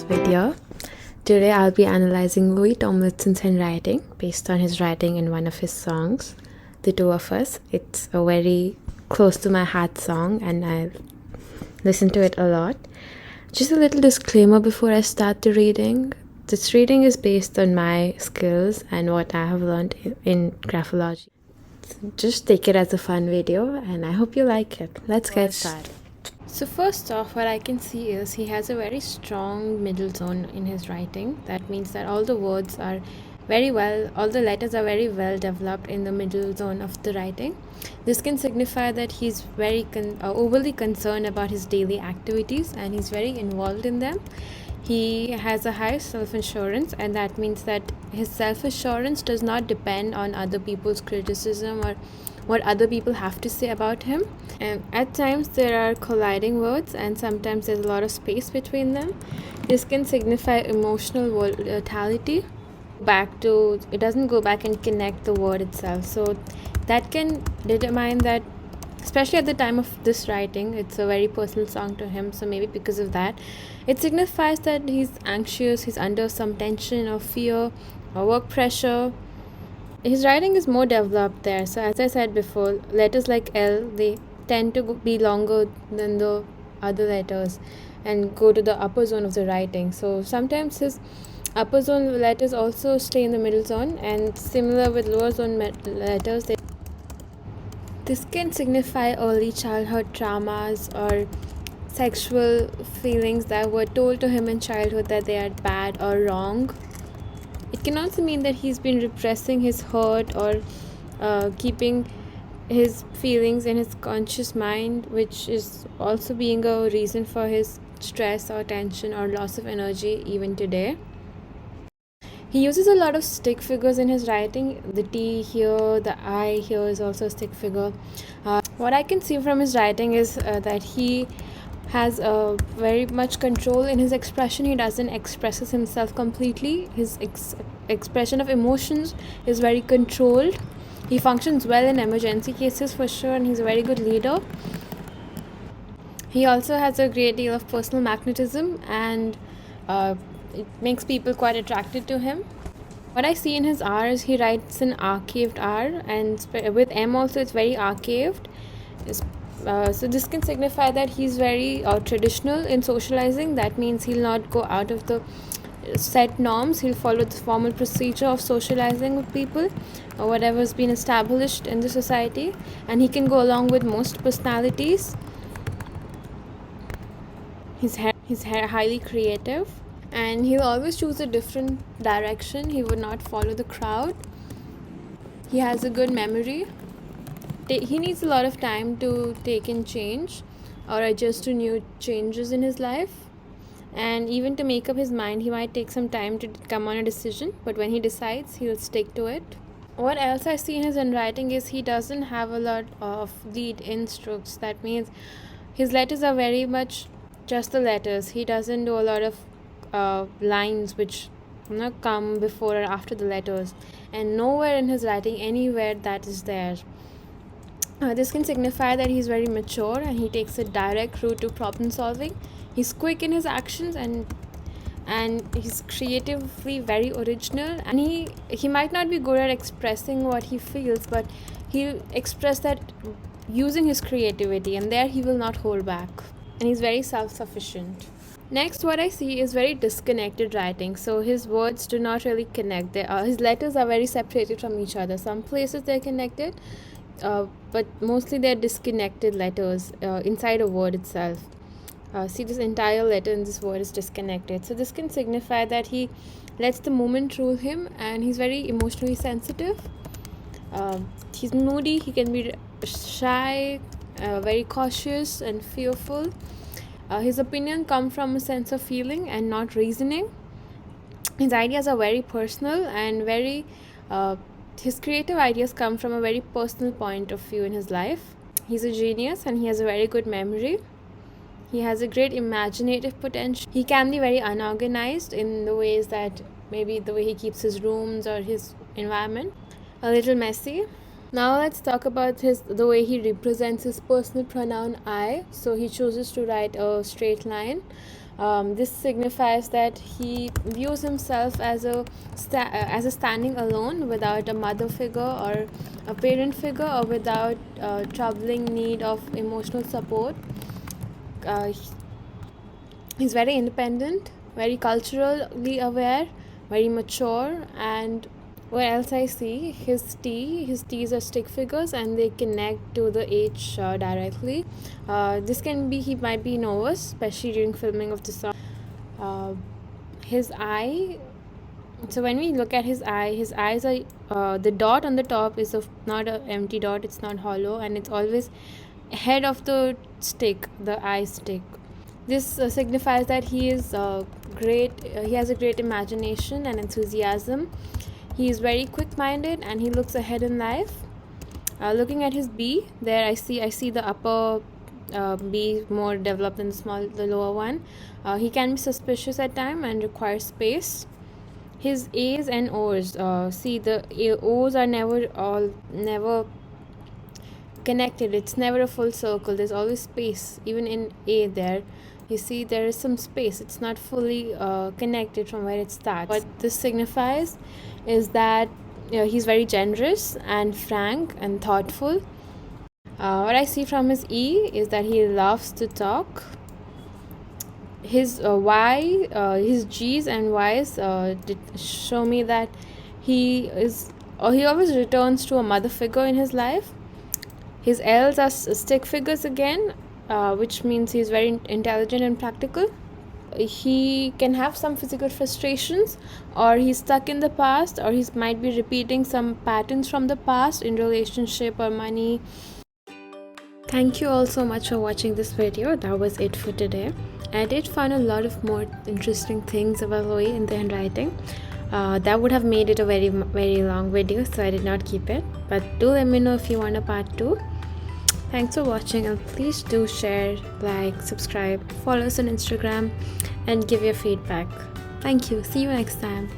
video. Today I'll be analyzing Tomlinson's handwriting based on his writing in one of his songs, The Two of Us. It's a very close to my heart song and I've listened to it a lot. Just a little disclaimer before I start the reading. This reading is based on my skills and what I have learned in graphology. So just take it as a fun video and I hope you like it. Let's get started. So first off, what I can see is he has a very strong middle tone in his writing. That means that all the words are all the letters are very well developed in the middle zone of the writing. This can signify that he's very overly concerned about his daily activities and he's very involved in them. He has a high self-assurance, and that means that his self-assurance does not depend on other people's criticism or what other people have to say about him. And at times there are colliding words and sometimes there's a lot of space between them. This can signify emotional volatility. It doesn't go back and connect the word itself. So that can determine that, especially at the time of this writing, it's a very personal song to him, so maybe because of that, it signifies that he's anxious, he's under some tension or fear or work pressure. His writing is more developed there. So as I said before, letters like L, they tend to be longer than the other letters and go to the upper zone of the writing. So sometimes his upper zone letters also stay in the middle zone, and similar with lower zone letters. This can signify early childhood traumas or sexual feelings that were told to him in childhood that they are bad or wrong. It can also mean that he's been repressing his hurt or keeping his feelings in his conscious mind, which is also being a reason for his stress or tension or loss of energy even today. He uses a lot of stick figures in his writing. The T here, the I here is also a stick figure. What I can see from his writing is that he has very much control in his expression. He doesn't express himself completely. His expression of emotions is very controlled. He functions well in emergency cases for sure, and he's a very good leader. He also has a great deal of personal magnetism, and it makes people quite attracted to him. What I see in his R is he writes an arcaved R, and with M also it's very arcaved. So this can signify that he's very traditional in socializing. That means he'll not go out of the set norms. He'll follow the formal procedure of socializing with people or whatever's been established in the society, and he can go along with most personalities. He's highly creative, and he'll always choose a different direction. He would not follow the crowd. He has a good memory. He needs a lot of time to take in change or adjust to new changes in his life, and even to make up his mind, he might take some time to come on a decision, but when he decides, he'll stick to it. What else I see in his handwriting is he doesn't have a lot of lead-in strokes. That means his letters are very much just the letters. He doesn't do a lot of lines which come before or after the letters, and nowhere in his writing anywhere that is there. This can signify that he's very mature and he takes a direct route to problem solving. He's quick in his actions and he's creatively very original, and he might not be good at expressing what he feels, but he'll express that using his creativity, and there he will not hold back, and he's very self-sufficient. Next, what I see is very disconnected writing. So his words do not really connect. His letters are very separated from each other. Some places they're connected, but mostly they're disconnected letters inside a word itself. See, this entire letter in this word is disconnected. So this can signify that he lets the moment rule him, and he's very emotionally sensitive. He's moody. He can be shy, very cautious and fearful. His opinion comes from a sense of feeling and not reasoning. His ideas are very personal and his creative ideas come from a very personal point of view in his life. He's a genius and he has a very good memory. He has a great imaginative potential. He can be very unorganized in the ways that maybe the way he keeps his rooms or his environment. A little messy. Now let's talk about the way he represents his personal pronoun I. So he chooses to write a straight line This signifies that he views himself as a standing alone, without a mother figure or a parent figure, or without troubling need of emotional support. He's very independent, very culturally aware, very mature. And what else I see, his T's are stick figures, and they connect to the H directly. This can be, he might be nervous, especially during filming of the song. His eye, so when we look at his eyes are, the dot on the top is not an empty dot, it's not hollow, and it's always head of the stick, the eye stick. This signifies that he is he has a great imagination and enthusiasm. He is very quick-minded, and he looks ahead in life. Looking at his B, there I see the upper B more developed than the lower one. He can be suspicious at times and requires space. His A's and O's, see, the O's are never connected. It's never a full circle. There's always space. Even in A, there you see there is some space. It's not fully connected from where it starts. What this signifies is that he's very generous and frank and thoughtful. What I see from his E is that he loves to talk. His Y, his G's and Y's show me that he always returns to a mother figure in his life. His L's are stick figures again, which means he's very intelligent and practical. He can have some physical frustrations, or he's stuck in the past, or he might be repeating some patterns from the past in relationship or money. Thank you all so much for watching this video. That was it for today. I did find a lot of more interesting things about Louis in the handwriting. That would have made it a very, very long video, so I did not keep it. But do let me know if you want a part 2. Thanks for watching, and please do share, like, subscribe, follow us on Instagram, and give your feedback. Thank you. See you next time.